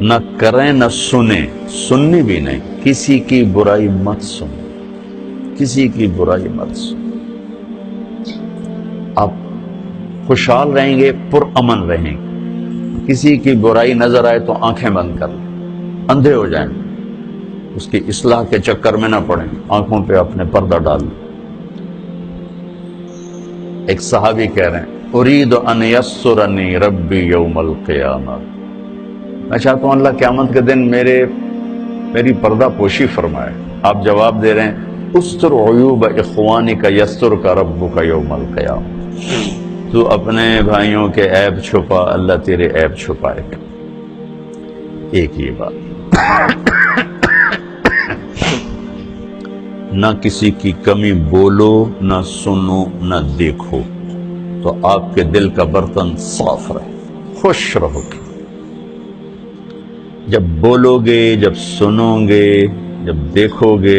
نہ کریں نہ سنیں، سننی بھی نہیں، کسی کی برائی مت سن، کسی کی برائی مت سن۔ آپ خوشحال رہیں گے، پرامن رہیں گے۔ کسی کی برائی نظر آئے تو آنکھیں بند کر لیں، اندھے ہو جائیں، اس کی اصلاح کے چکر میں نہ پڑیں، آنکھوں پہ اپنے پردہ ڈال لیں۔ ایک صحابی کہہ رہے ہیں ارید ان یسرنی ربی یوم القیامہ، میں چاہتا ہوں اللہ قیامت کے دن میری پردہ پوشی فرمائے۔ آپ جواب دے رہے ہیں استر عیوب اخوانک یسترک ربک یوم القیامہ، تو اپنے بھائیوں کے عیب چھپا، اللہ تیرے عیب چھپائے گا۔ ایک یہ بات، نہ کسی کی کمی بولو، نہ سنو، نہ دیکھو، تو آپ کے دل کا برتن صاف رہے، خوش رہو گے۔ جب بولو گے، جب سنو گے، جب دیکھو گے،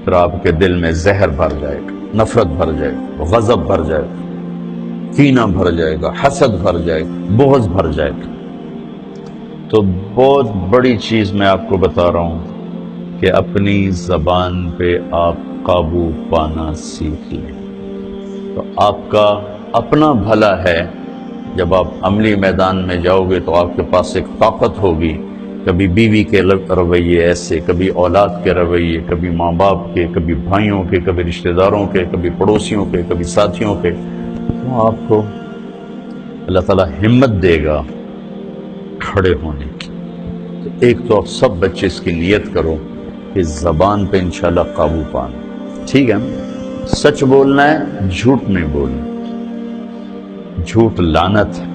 پھر آپ کے دل میں زہر بھر جائے گا، نفرت بھر جائے گا، غضب بھر جائے گا، کینہ بھر جائے گا، حسد بھر جائے گا، بغض بھر جائے گا۔ تو بہت بڑی چیز میں آپ کو بتا رہا ہوں کہ اپنی زبان پہ آپ قابو پانا سیکھ لیں، تو آپ کا اپنا بھلا ہے۔ جب آپ عملی میدان میں جاؤ گے تو آپ کے پاس ایک طاقت ہوگی، کبھی بیوی کے رویے ایسے، کبھی اولاد کے رویے، کبھی ماں باپ کے، کبھی بھائیوں کے، کبھی رشتہ داروں کے، کبھی پڑوسیوں کے، کبھی ساتھیوں کے، تو آپ کو اللہ تعالیٰ ہمت دے گا کھڑے ہونے کی۔ تو ایک تو آپ سب بچے اس کی نیت کرو کہ زبان پہ انشاءاللہ قابو پانا، ٹھیک ہے؟ سچ بولنا ہے، جھوٹ نہیں بولنا۔ جھوٹ لعنت ہے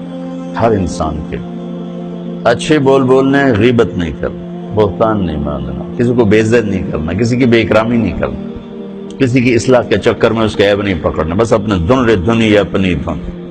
ہر انسان کے۔ اچھے بولنے ہیں، غیبت نہیں کرنا، بہتان نہیں باندھنا، کسی کو بے عزت نہیں کرنا، کسی کی بے اکرامی نہیں کرنا، کسی کی اصلاح کے چکر میں اس کے عیب نہیں پکڑنا، بس اپنے دن رے دنیا اپنی دن۔